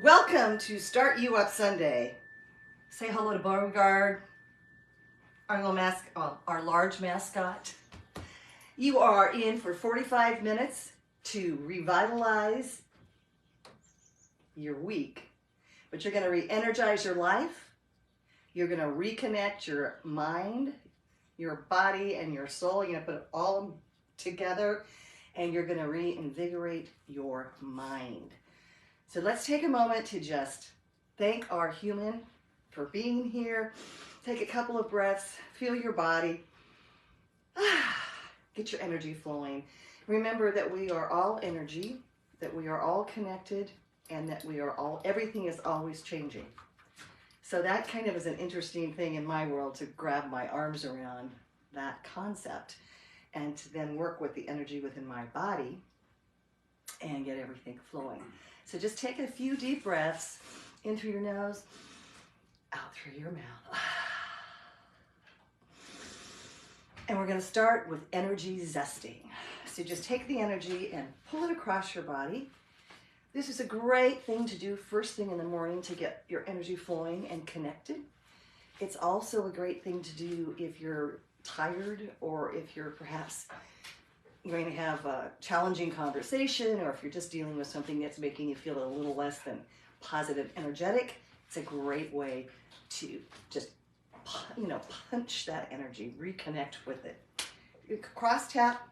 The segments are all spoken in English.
Welcome to Start You Up Sunday. Say hello to Beauregard, our little our large mascot. You are in for 45 minutes to revitalize your week, but you're going to re-energize your life. You're going to reconnect your mind, your body, and your soul. You're going to put it all together, and you're going to reinvigorate your mind. So let's take a moment to just thank our human for being here. Take a couple of breaths, feel your body, get your energy flowing. Remember that we are all energy, that we are all connected, and that we are all, everything is always changing. So that kind of is an interesting thing in my world, to grab my arms around that concept and to then work with the energy within my body and get everything flowing. So just take a few deep breaths in through your nose, out through your mouth. And we're going to start with energy zesting. So just take the energy and pull it across your body. This is a great thing to do first thing in the morning to get your energy flowing and connected. It's also a great thing to do if you're tired, or if you're perhaps going to have a challenging conversation, or if you're just dealing with something that's making you feel a little less than positive, energetic. It's a great way to just, punch that energy, reconnect with it. You cross tap,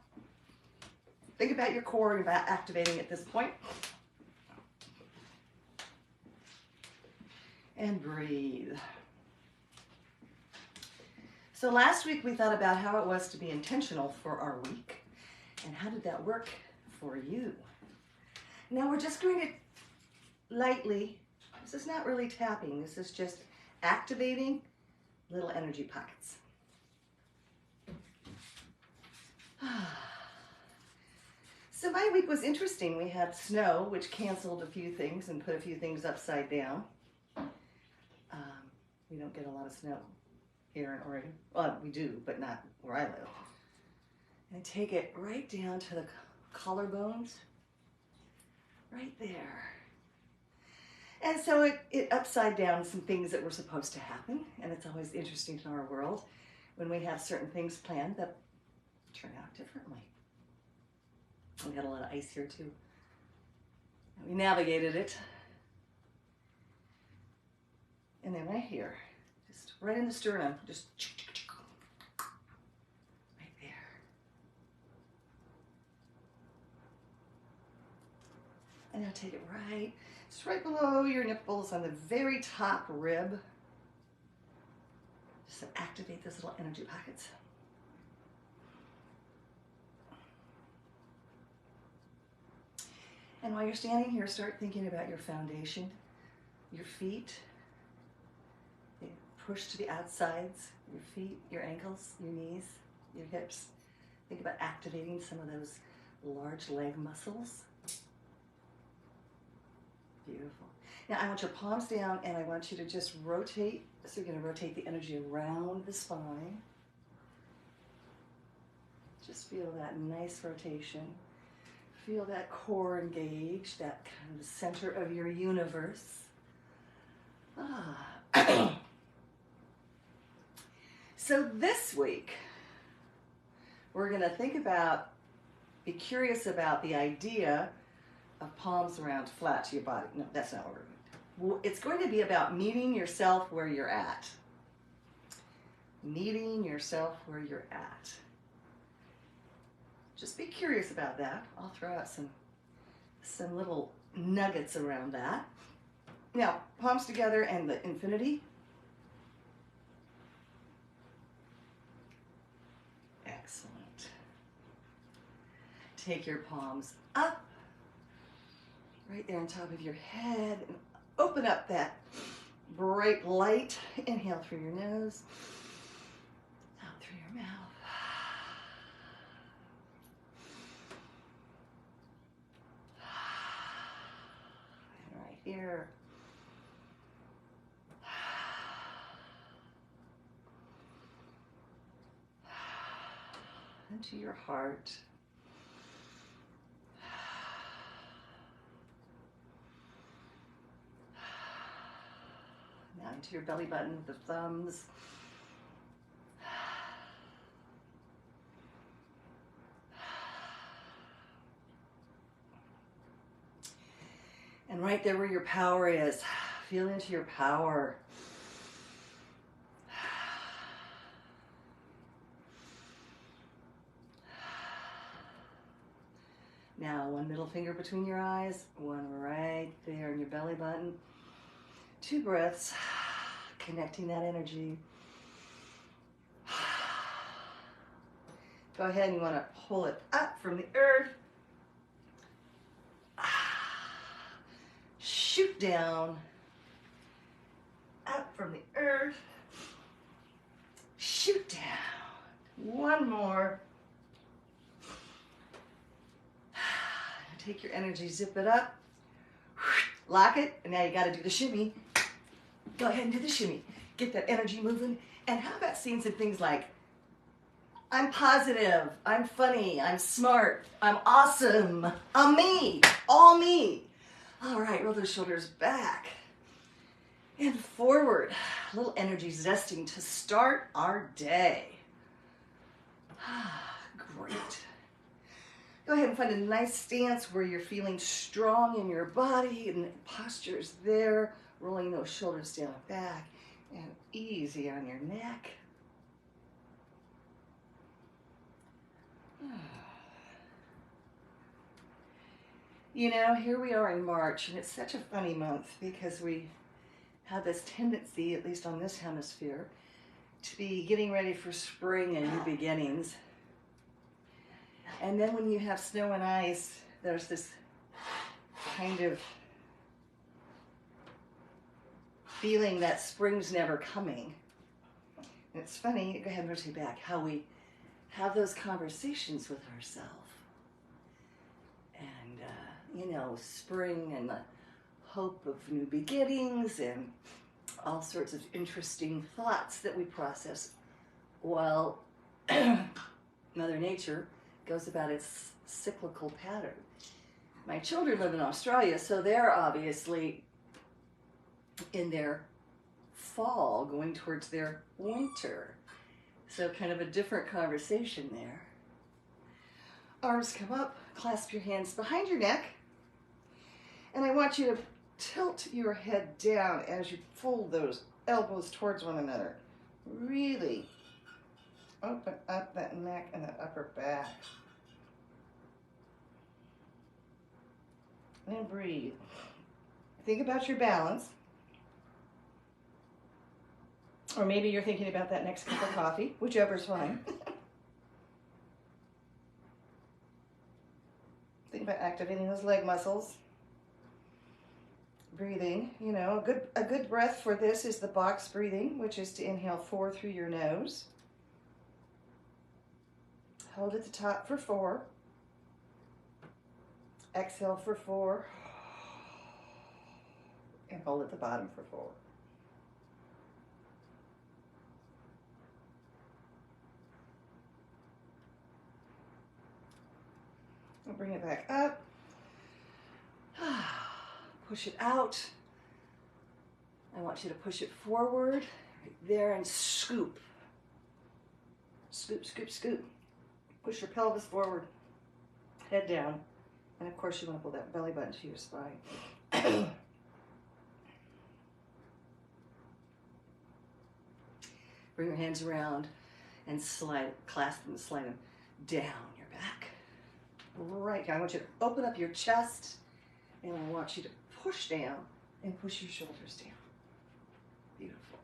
think about your core and about activating at this point. And breathe. So last week we thought about how it was to be intentional for our week. And how did that work for you? Now we're just going to lightly, this is not really tapping, this is just activating little energy pockets. So my week was interesting. We had snow, which canceled a few things and put a few things upside down. We don't get a lot of snow here in Oregon. Well, we do, but not where I live. And take it right down to the collarbones, right there. And so it upside down some things that were supposed to happen. And it's always interesting in our world when we have certain things planned that turn out differently. We had a lot of ice here too. And we navigated it. And then right here, just right in the sternum, just right there. And now take it right, just right below your nipples on the very top rib. Just to activate those little energy pockets. And while you're standing here, start thinking about your foundation, your feet. Push to the outsides, your feet, your ankles, your knees, your hips. Think about activating some of those large leg muscles. Beautiful. Now I want your palms down, and I want you to just rotate. So you're going to rotate the energy around the spine. Just feel that nice rotation. Feel that core engaged, that kind of center of your universe. So this week, we're going to be curious about the idea of palms around flat to your body. No, that's not what we're going to do. It's going to be about meeting yourself where you're at. Meeting yourself where you're at. Just be curious about that. I'll throw out some little nuggets around that. Now, palms together and the infinity. Excellent. Take your palms up, right there on top of your head, and open up that bright light. Inhale through your nose, out through your mouth. And right here. Into your heart. into your belly button with the thumbs. And right there where your power is, feel into your power. Now, one middle finger between your eyes, one right there in your belly button. 2 breaths, connecting that energy. Go ahead and you want to pull it up from the earth. Shoot down, up from the earth. Shoot down. One more. Take your energy, zip it up, lock it, and now you got to do the shimmy. Go ahead and do the shimmy. Get that energy moving. And how about seeing some things like, I'm positive, I'm funny, I'm smart, I'm awesome, I'm me, all me. All right, roll those shoulders back and forward. A little energy zesting to start our day. Great. Go ahead and find a nice stance where you're feeling strong in your body and the posture's there, rolling those shoulders down and back and easy on your neck. You know, here we are in March, and it's such a funny month because we have this tendency, at least on this hemisphere, to be getting ready for spring and new beginnings. And then when you have snow and ice, there's this kind of feeling that spring's never coming. And it's funny, go ahead and rotate back, how we have those conversations with ourselves. And, you know, spring and the hope of new beginnings and all sorts of interesting thoughts that we process while Mother Nature goes about its cyclical pattern. My children live in Australia, so they're obviously in their fall, going towards their winter. So kind of a different conversation there. Arms come up, clasp your hands behind your neck, and I want you to tilt your head down as you fold those elbows towards one another. Really open up that neck and that upper back. And breathe. Think about your balance. Or maybe you're thinking about that next cup of coffee, whichever's fine. Think about activating those leg muscles. Breathing, you know, a good breath for this is the box breathing, which is to inhale 4 through your nose. Hold at the top for 4. Exhale for 4. And hold at the bottom for 4. We'll bring it back up. Push it out. I want you to push it forward, right there, and scoop. Scoop, scoop, scoop. Push your pelvis forward, head down. And of course you want to pull that belly button to your spine. Bring your hands around and clasp them, slide them down your back. Right down. I want you to open up your chest, and I want you to push down and push your shoulders down. Beautiful.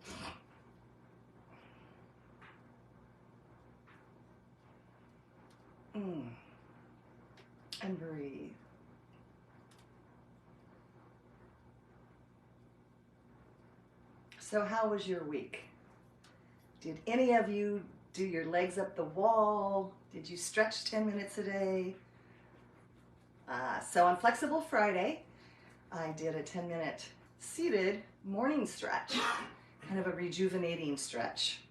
And breathe. So how was your week? Did any of you do your legs up the wall? Did you stretch 10 minutes a day? So on Flexible Friday, I did a 10-minute seated morning stretch, kind of a rejuvenating stretch.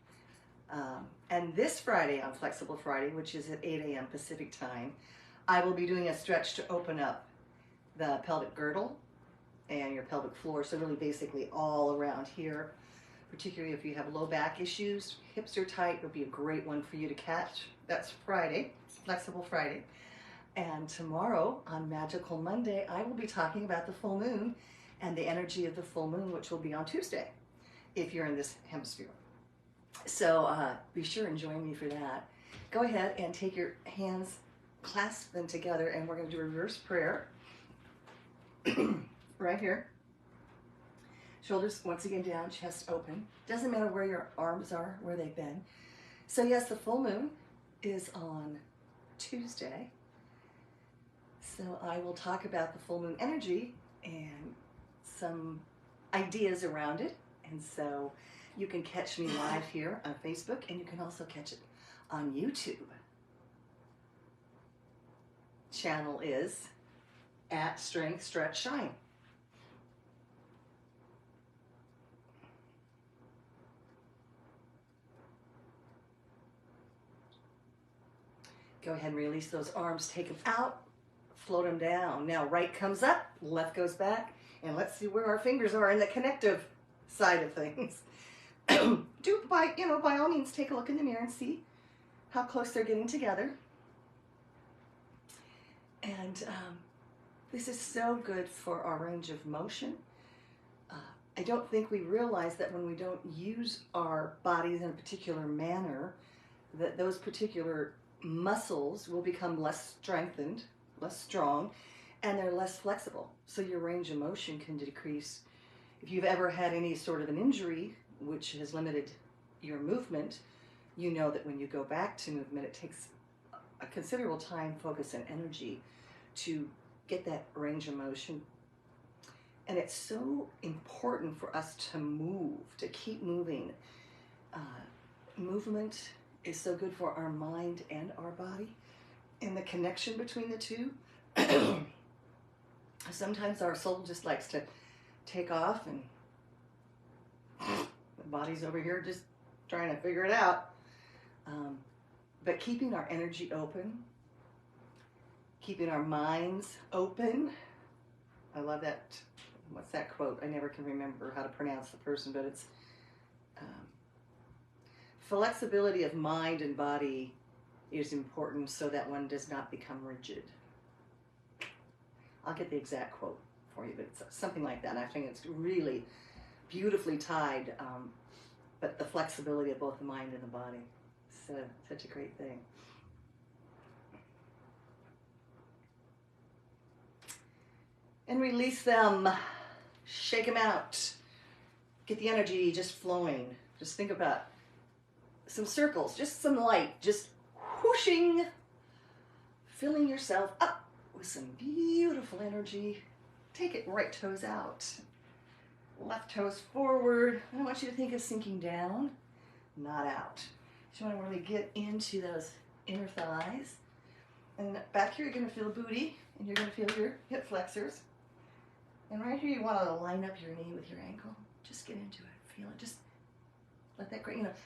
And this Friday on Flexible Friday, which is at 8 a.m. Pacific time, I will be doing a stretch to open up the pelvic girdle and your pelvic floor. So really basically all around here. particularly if you have low back issues. Hips are tight, would be a great one for you to catch. That's Friday, Flexible Friday. And tomorrow, on Magical Monday, I will be talking about the full moon and the energy of the full moon, which will be on Tuesday, if you're in this hemisphere. So be sure and join me for that. Go ahead and take your hands, clasp them together, and we're going to do a reverse prayer. Right here. Shoulders once again down, chest open. Doesn't matter where your arms are, where they've been. So yes, the full moon is on Tuesday. So I will talk about the full moon energy and some ideas around it. And so you can catch me live here on Facebook, and you can also catch it on YouTube. Channel is at Strength Stretch Shine. Go ahead and release those arms, take them out, float them down. Now right comes up, left goes back, and let's see where our fingers are in the connective side of things. By all means, take a look in the mirror and see how close they're getting together. And this is so good for our range of motion. I don't think we realize that when we don't use our bodies in a particular manner, that those particular muscles will become less strengthened, less strong, and they're less flexible. So your range of motion can decrease. If you've ever had any sort of an injury which has limited your movement, you know that when you go back to movement, it takes a considerable time, focus, and energy to get that range of motion. And it's so important for us to move, to keep moving. Movement is so good for our mind and our body, and the connection between the two. Sometimes our soul just likes to take off, and the body's over here just trying to figure it out. But keeping our energy open, keeping our minds open. I love that. What's that quote? I never can remember how to pronounce the person, but it's flexibility of mind and body is important so that one does not become rigid. I'll get the exact quote for you, but it's something like that. And I think it's really beautifully tied, but the flexibility of both the mind and the body. So such a great thing. And release them. Shake them out. Get the energy just flowing. Just think about some circles, just some light, just whooshing, filling yourself up with some beautiful energy. Take it right toes out. Left toes forward. I want you to think of sinking down, not out. You want to really get into those inner thighs. And back here, you're going to feel the booty, and you're going to feel your hip flexors. And right here, you want to line up your knee with your ankle. Just get into it. Feel it. Just let that,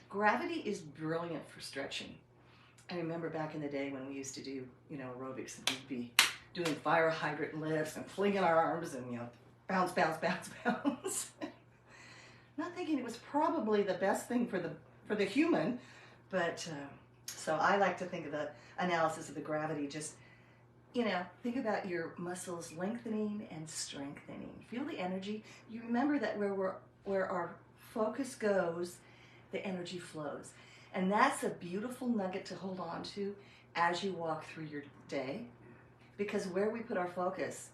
gravity is brilliant for stretching. I remember back in the day when we used to do, aerobics, and we'd be doing fire hydrant lifts and flinging our arms and, bounce, bounce, bounce, bounce. Not thinking it was probably the best thing for the human, but so I like to think of the analysis of the gravity. Just, think about your muscles lengthening and strengthening. Feel the energy. You remember that where our focus goes, the energy flows. And that's a beautiful nugget to hold on to as you walk through your day. Because where we put our focus,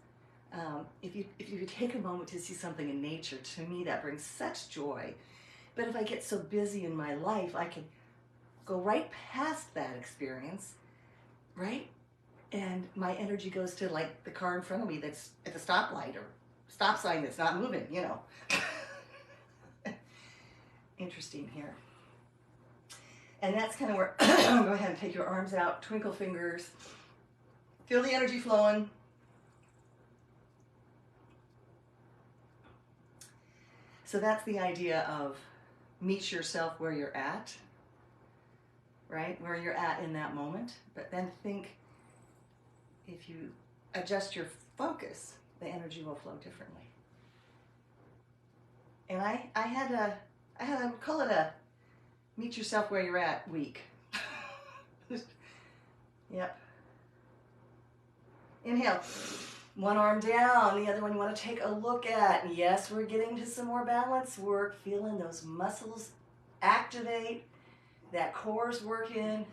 if you take a moment to see something in nature, to me that brings such joy. But if I get so busy in my life, I can go right past that experience, right? And my energy goes to like the car in front of me that's at the stoplight or stop sign that's not moving, Interesting here. And that's kind of where, go ahead and take your arms out, twinkle fingers, feel the energy flowing. So that's the idea of meet yourself where you're at, right? Where you're at in that moment. But then think, if you adjust your focus, the energy will flow differently. And I had I call it a meet yourself where you're at week. Yep. Inhale. One arm down, the other one you want to take a look at. Yes, we're getting to some more balance work, feeling those muscles activate, that core's working.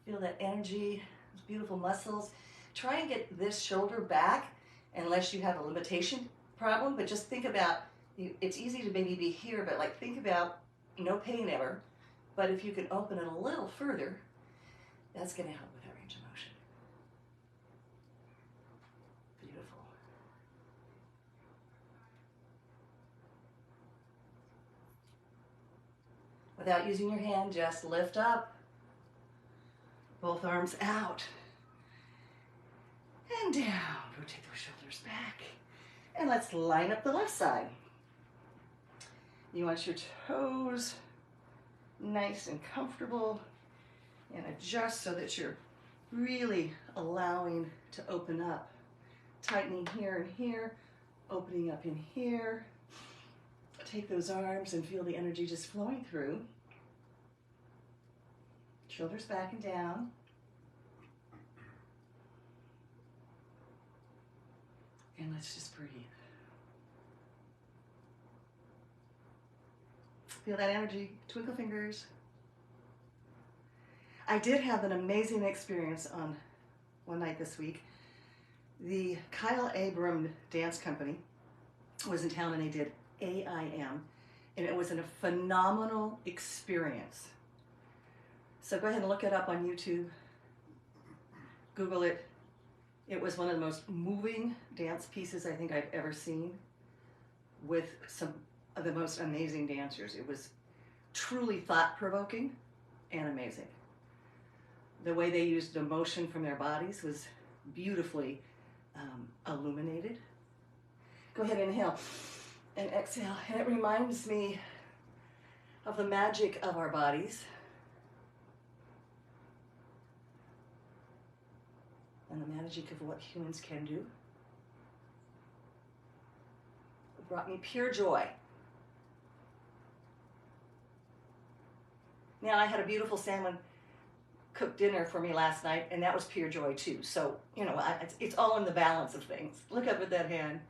Feel that energy, those beautiful muscles. Try and get this shoulder back unless you have a limitation problem, but just think about, it's easy to maybe be here, but like think about no pain ever, but if you can open it a little further, that's going to help with that range of motion. Beautiful. Without using your hand, just lift up. Both arms out. And down. Rotate those shoulders back. And let's line up the left side. You want your toes nice and comfortable. And adjust so that you're really allowing to open up. Tightening here and here, opening up in here. Take those arms and feel the energy just flowing through. Shoulders back and down. And let's just breathe. Feel that energy, twinkle fingers. I did have an amazing experience on one night this week. The Kyle Abram Dance Company was in town and they did AIM, and it was a phenomenal experience. So go ahead and look it up on YouTube, Google it. It was one of the most moving dance pieces I think I've ever seen, with some of the most amazing dancers. It was truly thought-provoking and amazing. The way they used emotion from their bodies was beautifully illuminated. Go ahead and inhale and exhale. And it reminds me of the magic of our bodies and the magic of what humans can do. It brought me pure joy. Now, I had a beautiful salmon cooked dinner for me last night, and that was pure joy too. So, you know, it's all in the balance of things. Look up at that hand.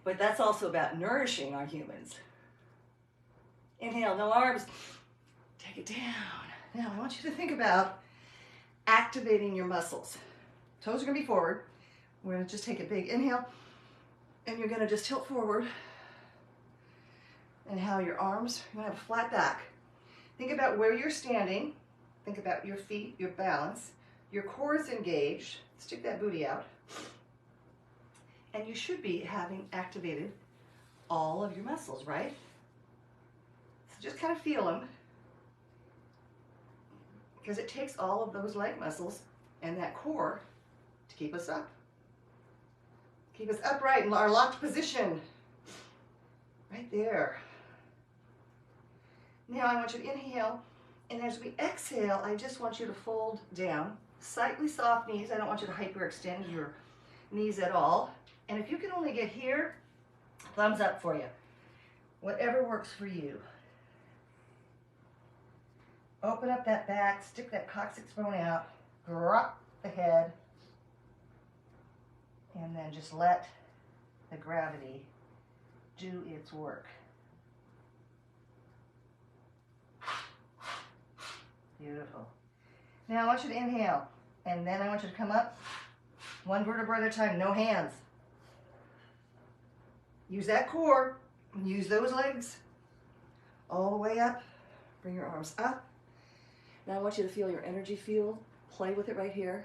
But that's also about nourishing our humans. Inhale, no arms. Take it down. Now, I want you to think about activating your muscles. Toes are going to be forward. We're going to just take a big inhale, and you're going to just tilt forward. And how your arms, you're going to have a flat back. Think about where you're standing. Think about your feet, your balance. Your core is engaged. Stick that booty out. And you should be having activated all of your muscles, right? So just kind of feel them. Because it takes all of those leg muscles and that core to keep us up. Keep us upright in our locked position. Right there. Now I want you to inhale, and as we exhale, I just want you to fold down. Slightly soft knees. I don't want you to hyperextend your knees at all. And if you can only get here, thumbs up for you. Whatever works for you. Open up that back, stick that coccyx bone out, drop the head, and then just let the gravity do its work. Beautiful. Now I want you to inhale, and then I want you to come up one vertebra at a time, no hands. Use that core, use those legs all the way up. Bring your arms up. Now I want you to feel your energy field. Play with it right here,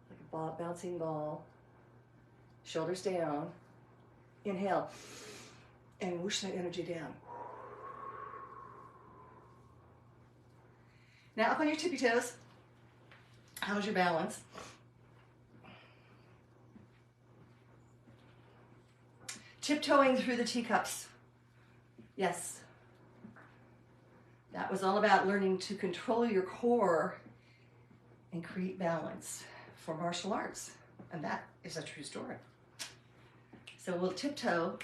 like a ball, bouncing ball. Shoulders down. Inhale, and whoosh that energy down. Now up on your tippy toes. How's your balance? Tiptoeing through the teacups. Yes. That was all about learning to control your core and create balance for martial arts. And that is a true story. So we'll tiptoe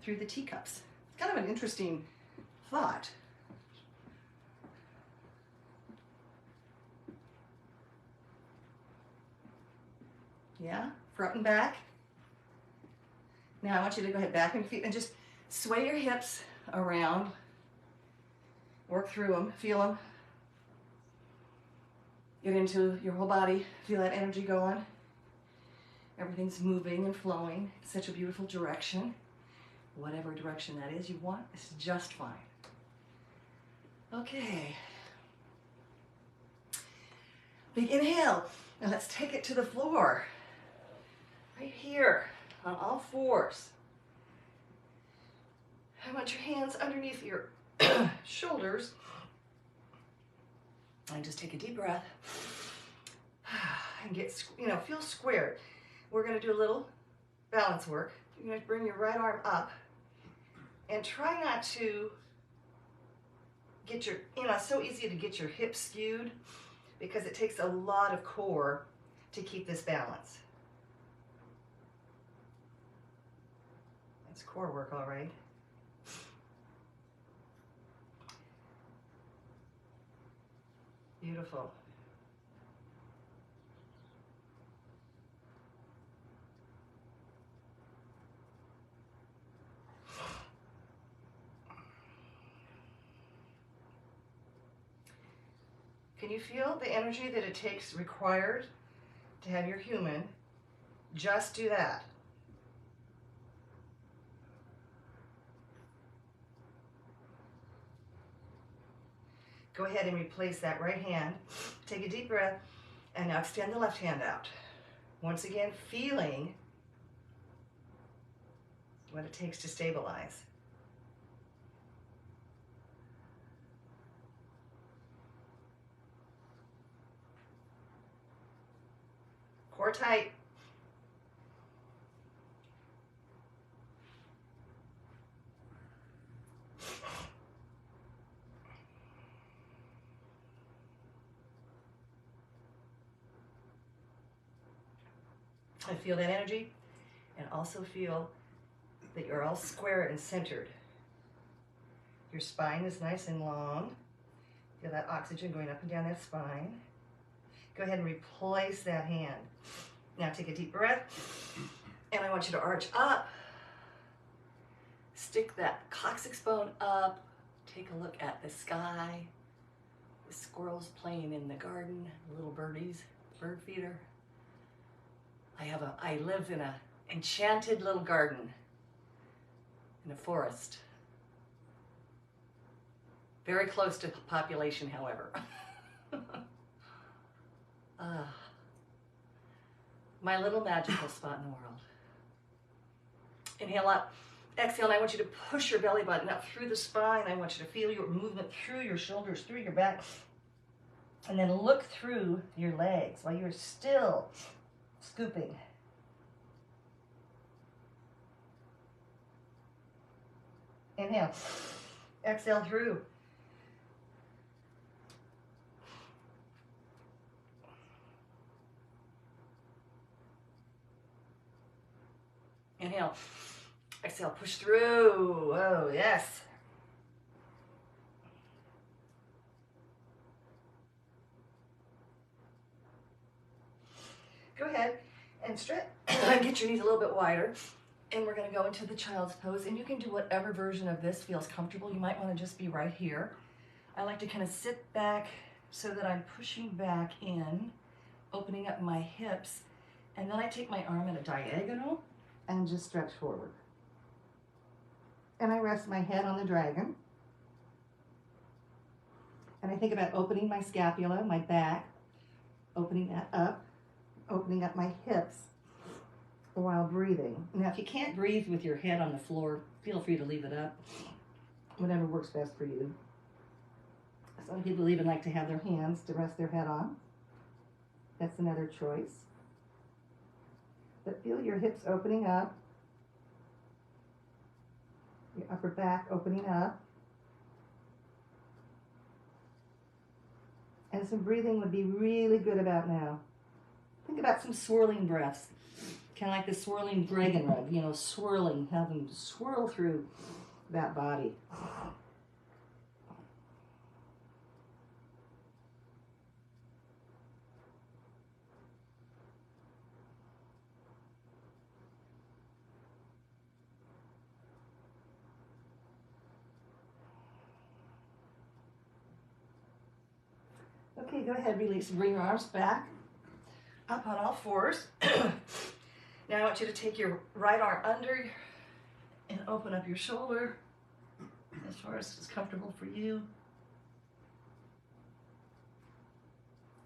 through the teacups. Kind of an interesting thought. Yeah, front and back. Now I want you to go ahead back on your feet and just sway your hips around. Work through them, feel them. Get into your whole body, feel that energy going. Everything's moving and flowing. It's such a beautiful direction. Whatever direction that is you want, it's just fine. Okay. Big inhale. Now let's take it to the floor. Right here, on all fours. I want your hands underneath your shoulders. And just take a deep breath. And get, feel squared. We're going to do a little balance work. You're going to bring your right arm up and try not to get your, it's so easy to get your hips skewed because it takes a lot of core to keep this balance. It's core work, all right. Beautiful. Can you feel the energy that it takes required to have your human just do that? Go ahead and replace that right hand. Take a deep breath and now extend the left hand out. Once again, feeling what it takes to stabilize. Core tight. I feel that energy and also feel that you're all square and centered. Your spine is nice and long. Feel that oxygen going up and down that spine. Go ahead and replace that hand. Now take a deep breath, and I want you to arch up. Stick that coccyx bone up. Take a look at the sky. The squirrels playing in the garden, little birdies, bird feeder. I live in a enchanted little garden in a forest. Very close to population, however. My little magical spot in the world. Inhale up, exhale, and I want you to push your belly button up through the spine. I want you to feel your movement through your shoulders, through your back, and then look through your legs while you're still scooping. Inhale, exhale through. Inhale, exhale, push through. Oh, yes. Go ahead and stretch. Get your knees a little bit wider. And we're going to go into the child's pose. And you can do whatever version of this feels comfortable. You might want to just be right here. I like to kind of sit back so that I'm pushing back in, opening up my hips. And then I take my arm at a diagonal and just stretch forward. And I rest my head on the dragon. And I think about opening my scapula, my back, opening that up, opening up my hips while breathing. Now, if you can't breathe with your head on the floor, feel free to leave it up. Whatever works best for you. Some people even like to have their hands to rest their head on. That's another choice. But feel your hips opening up, your upper back opening up. And some breathing would be really good about now. Think about some swirling breaths. Kind of like the swirling dragon rug, you know, swirling, have them swirl through that body. Okay, go ahead, release. Bring your arms back, up on all fours. Now I want you to take your right arm under and open up your shoulder as far as it's comfortable for you.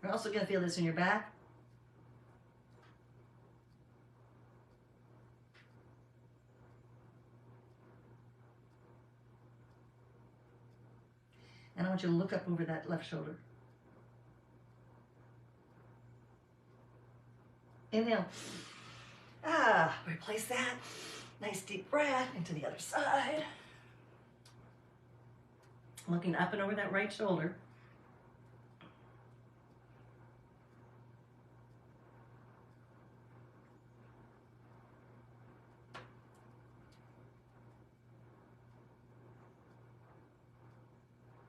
You're also going to feel this in your back. And I want you to look up over that left shoulder. Inhale. Replace that. Nice deep breath into the other side. Looking up and over that right shoulder.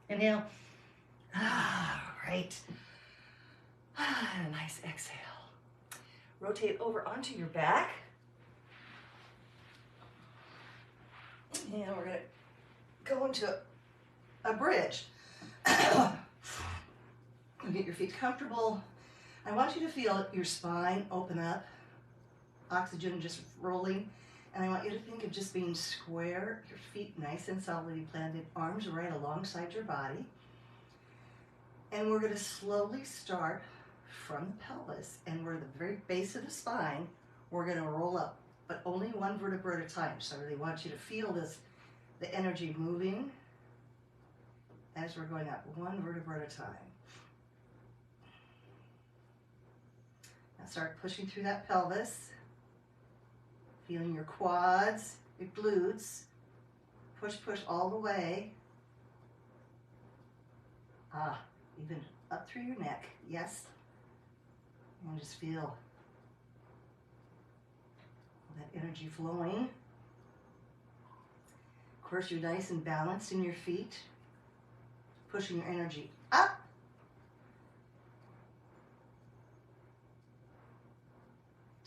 Inhale. Right. Nice exhale. Rotate over onto your back. And we're going to go into a bridge. Get your feet comfortable. I want you to feel your spine open up, oxygen just rolling. And I want you to think of just being square, your feet nice and solidly planted, arms right alongside your body. And we're going to slowly start from the pelvis, and we're at the very base of the spine. We're going to roll up, but only one vertebra at a time. So I really want you to feel this, the energy moving as we're going up, one vertebra at a time. Now start pushing through that pelvis, feeling your quads, your glutes. Push, push all the way. Even up through your neck, yes. And just feel that energy flowing. Of course, you're nice and balanced in your feet, pushing your energy up.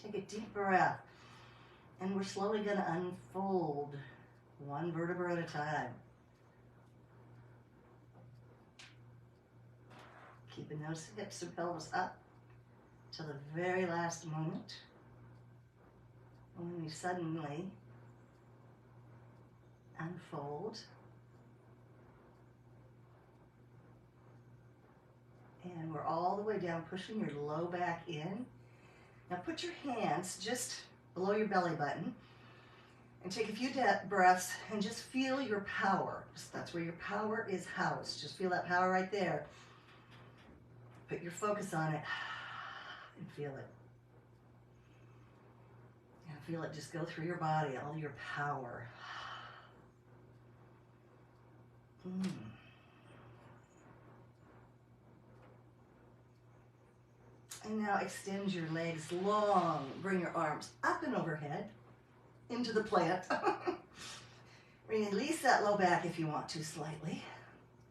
Take a deep breath, and we're slowly going to unfold one vertebra at a time. Keeping those hips and pelvis up till the very last moment, when we suddenly unfold. And we're all the way down, pushing your low back in. Now put your hands just below your belly button and take a few breaths and just feel your power. That's where your power is housed. Just feel that power right there. Put your focus on it and feel it. And feel it just go through your body, all your power. And now extend your legs long. Bring your arms up and overhead into the plant. Release that low back if you want to slightly.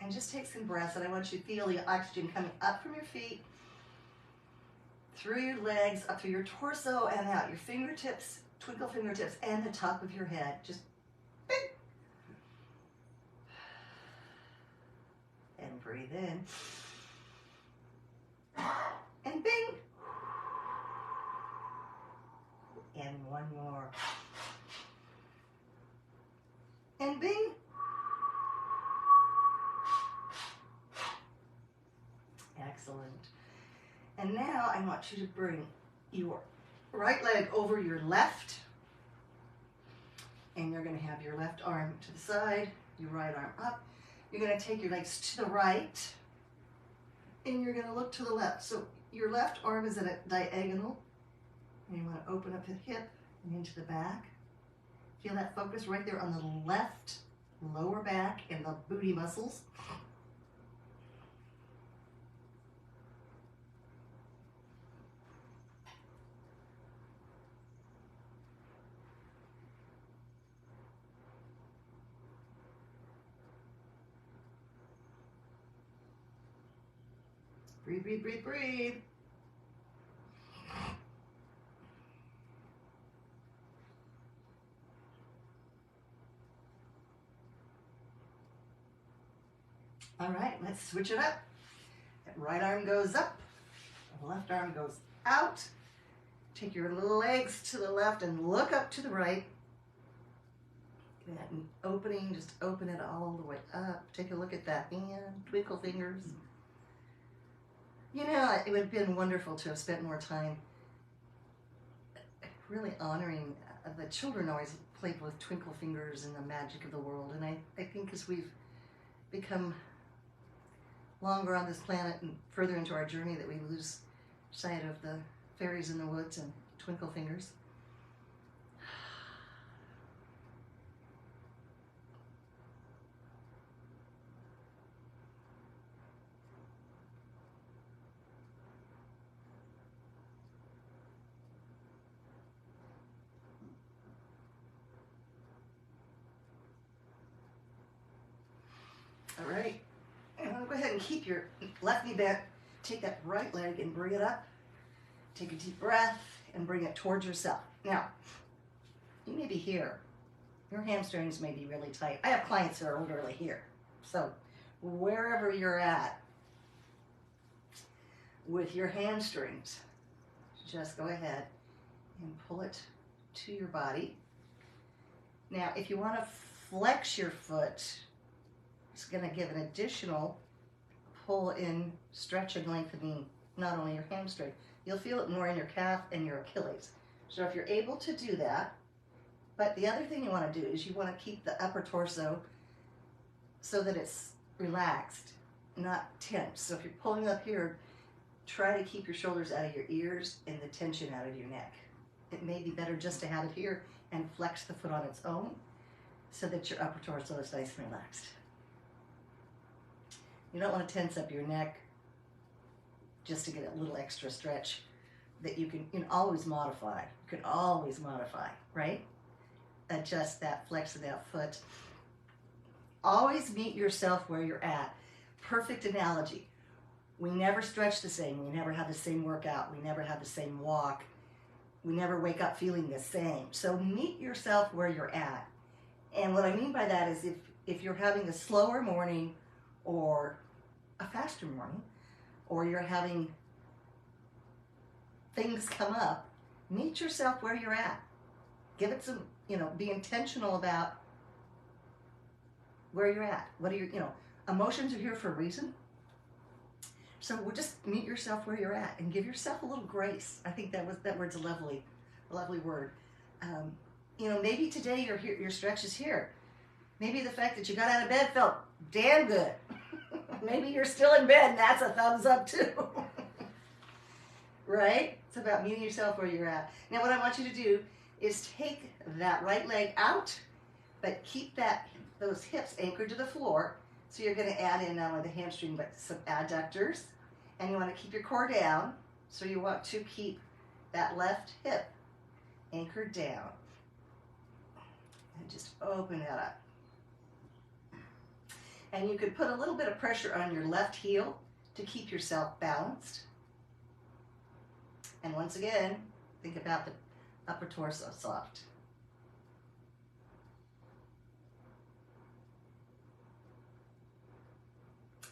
And just take some breaths, and I want you to feel the oxygen coming up from your feet, through your legs, up through your torso, and out. Your fingertips, twinkle fingertips, and the top of your head. Just bing. And breathe in. And bing. And one more. And bing. Excellent. And now I want you to bring your right leg over your left. And you're going to have your left arm to the side, your right arm up. You're going to take your legs to the right. And you're going to look to the left. So your left arm is at a diagonal. And you want to open up the hip and into the back. Feel that focus right there on the left lower back and the booty muscles. Breathe, breathe, breathe, breathe. All right, let's switch it up. That right arm goes up, the left arm goes out. Take your legs to the left and look up to the right. That opening, just open it all the way up. Take a look at that hand, twinkle fingers. You know, it would have been wonderful to have spent more time really honoring the children always played with twinkle fingers and the magic of the world. And I think as we've become longer on this planet and further into our journey that we lose sight of the fairies in the woods and twinkle fingers. All right, and I'll go ahead and keep your left knee bent. Take that right leg and bring it up. Take a deep breath and bring it towards yourself. Now, you may be here. Your hamstrings may be really tight. I have clients who are literally here. So wherever you're at with your hamstrings, just go ahead and pull it to your body. Now, if you want to flex your foot, it's going to give an additional pull in, stretch and lengthening, not only your hamstring. You'll feel it more in your calf and your Achilles. So if you're able to do that, but the other thing you want to do is you want to keep the upper torso so that it's relaxed, not tense. So if you're pulling up here, try to keep your shoulders out of your ears and the tension out of your neck. It may be better just to have it here and flex the foot on its own so that your upper torso is nice and relaxed. You don't want to tense up your neck just to get a little extra stretch that you can always modify. You can always modify, right? Adjust that, flex of that foot. Always meet yourself where you're at. Perfect analogy. We never stretch the same. We never have the same workout. We never have the same walk. We never wake up feeling the same. So meet yourself where you're at. And what I mean by that is if you're having a slower morning or a faster morning, or you're having things come up, meet yourself where you're at. Give it some, be intentional about where you're at. What are your, emotions are here for a reason. So we'll just meet yourself where you're at and give yourself a little grace. I think that word's a lovely word. Maybe today your stretch is here. Maybe the fact that you got out of bed felt damn good. Maybe you're still in bed and that's a thumbs up too. Right? It's about meeting yourself where you're at. Now what I want you to do is take that right leg out, but keep those hips anchored to the floor. So you're going to add in not only the hamstring, but some adductors. And you want to keep your core down. So you want to keep that left hip anchored down. And just open that up. And you could put a little bit of pressure on your left heel to keep yourself balanced. And once again, think about the upper torso soft.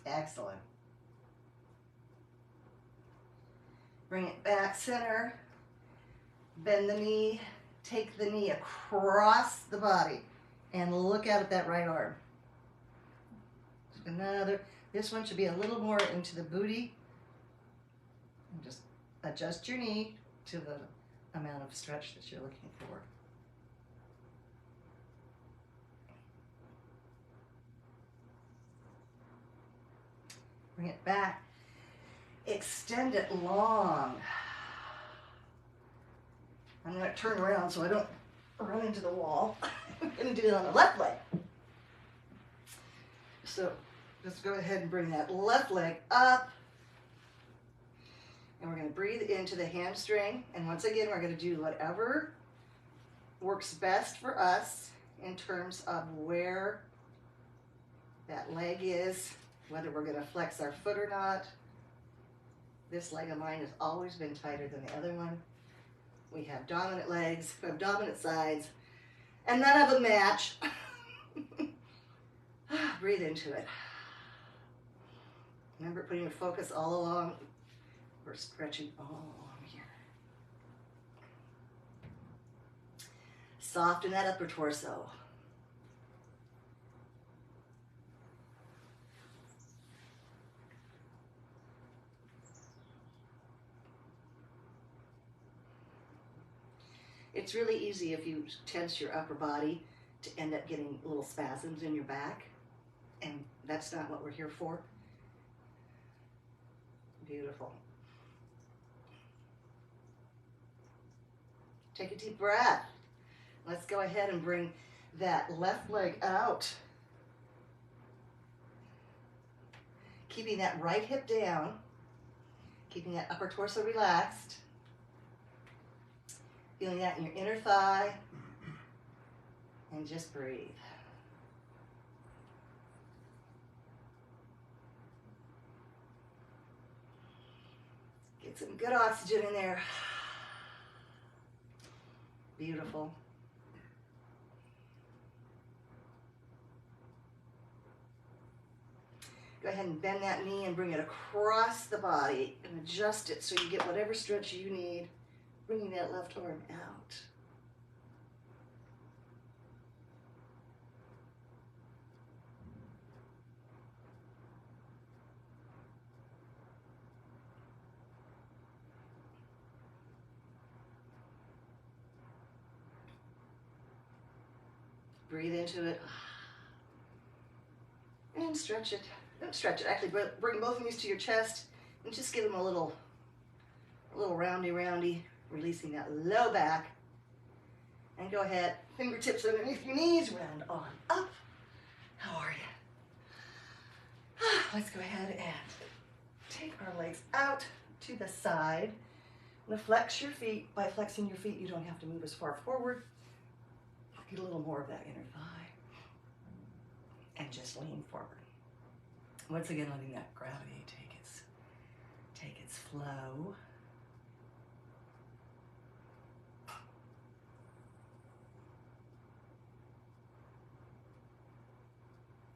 Excellent. Bring it back center. Bend the knee. Take the knee across the body and look out at that right arm. Another. This one should be a little more into the booty. And just adjust your knee to the amount of stretch that you're looking for. Bring it back. Extend it long. I'm going to turn around so I don't run into the wall. I'm going to do it on the left leg. So just go ahead and bring that left leg up. And we're going to breathe into the hamstring. And once again, we're going to do whatever works best for us in terms of where that leg is, whether we're going to flex our foot or not. This leg of mine has always been tighter than the other one. We have dominant legs, we have dominant sides, and none of them match. Breathe into it. Remember putting your focus all along. We're stretching all along here. Soften that upper torso. It's really easy if you tense your upper body to end up getting little spasms in your back, and that's not what we're here for. Beautiful. Take a deep breath. Let's go ahead and bring that left leg out. Keeping that right hip down, keeping that upper torso relaxed. Feeling that in your inner thigh, and just breathe. Get some good oxygen in there. Beautiful. Go ahead and bend that knee and bring it across the body and adjust it so you get whatever stretch you need. Bringing that left arm out. Breathe into it. And stretch it. Don't stretch it. Actually, bring both knees to your chest and just give them a little roundy. Releasing that low back. And go ahead, fingertips underneath your knees, round on up. How are you? Let's go ahead and take our legs out to the side. Now flex your feet. By flexing your feet, you don't have to move as far forward. Get a little more of that inner thigh. And just lean forward. Once again, letting that gravity take its flow.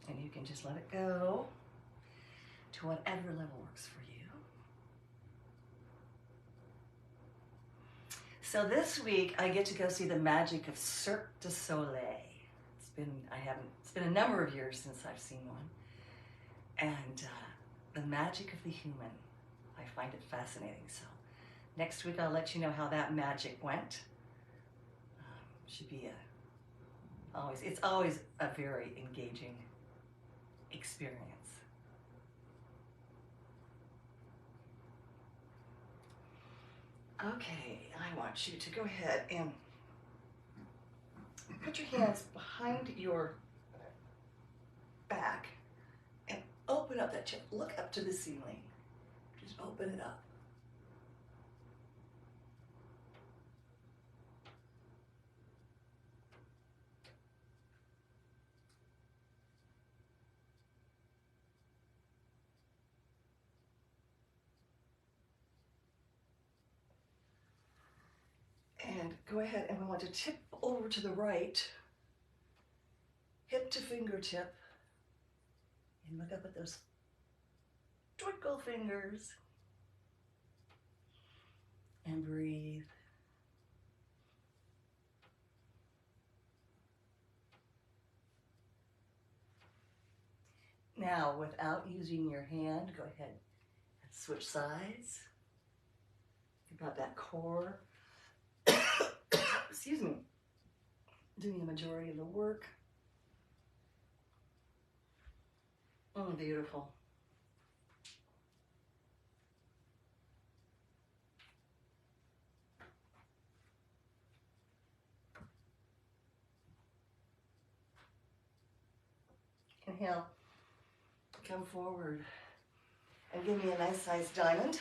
And you can just let it go to whatever level works for you. So this week I get to go see the magic of Cirque du Soleil. It's been a number of years since I've seen one. And the magic of the human, I find it fascinating. So next week I'll let you know how that magic went. Should be it's always a very engaging experience. Okay, I want you to go ahead and put your hands behind your back and open up that chest. Look up to the ceiling. Just open it up. And go ahead and we want to tip over to the right, hip to fingertip, and look up at those twinkle fingers, and breathe. Now, without using your hand, go ahead and switch sides. Think about that core. Excuse me, doing the majority of the work. Oh, beautiful. Inhale, come forward and give me a nice sized diamond.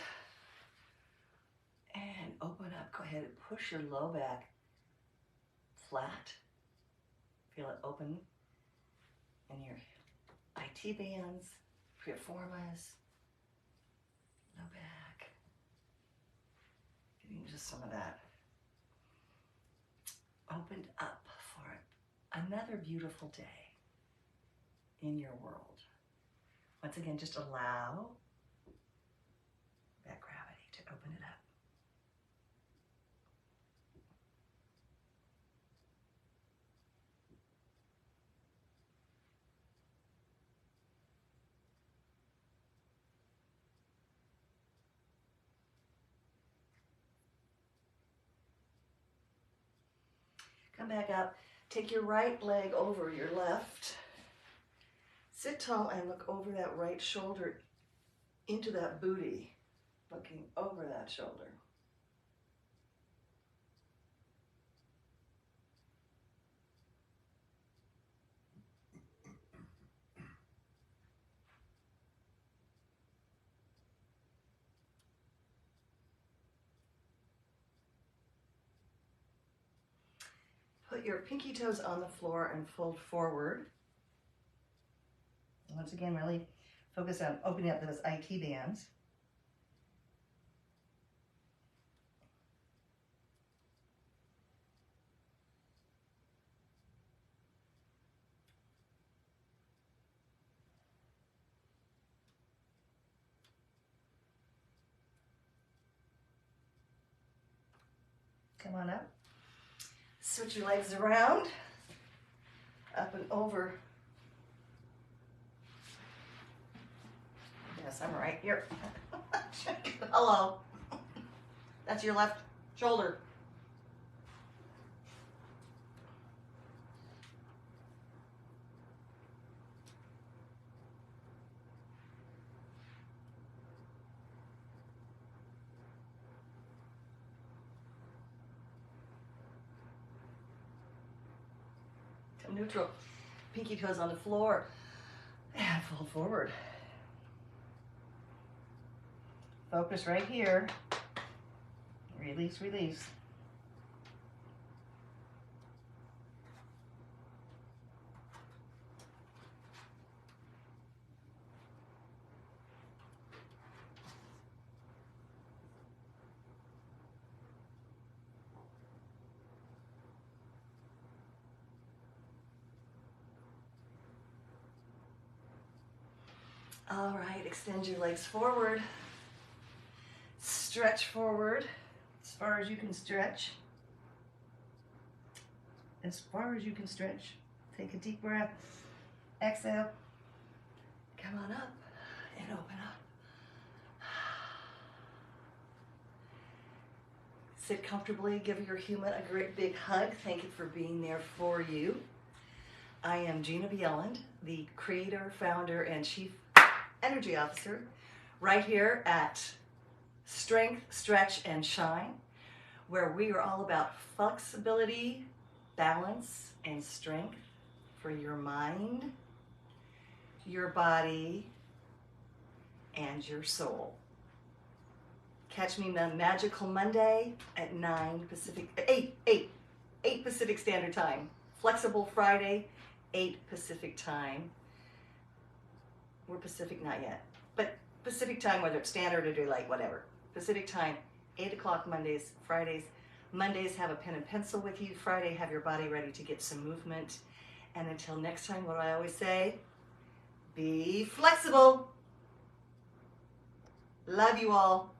And open up, go ahead and push your low back flat. Feel it open in your IT bands, piriformis, low back. some of that opened up for another beautiful day in your world. Once again, just allow that gravity to open it up. Come back up. Take your right leg over your left. Sit tall and look over that right shoulder into that booty, looking over that shoulder. Put your pinky toes on the floor and fold forward. Once again, really focus on opening up those IT bands. Come on up. Switch your legs around, up and over. Yes, I'm right here. Hello. That's your left shoulder. Come neutral. Pinky toes on the floor. And fold forward. Focus right here. Release, release. All right, extend your legs forward. Stretch forward as far as you can stretch. As far as you can stretch. Take a deep breath. Exhale. Come on up and open up. Sit comfortably. Give your human a great big hug. Thank it for being there for you. I am Jina, the creator, founder, and chief energy officer right here at Strength, Stretch, and Shine, where we are all about flexibility, balance, and strength for your mind, your body, and your soul. Catch me on Magical Monday at 8 Pacific Standard Time. Flexible Friday, 8 Pacific Time. We're Pacific, not yet, but Pacific time, whether it's standard or daylight, whatever. Pacific time, 8 o'clock Mondays, Fridays. Mondays, have a pen and pencil with you. Friday, have your body ready to get some movement. And until next time, what do I always say? Be flexible. Love you all.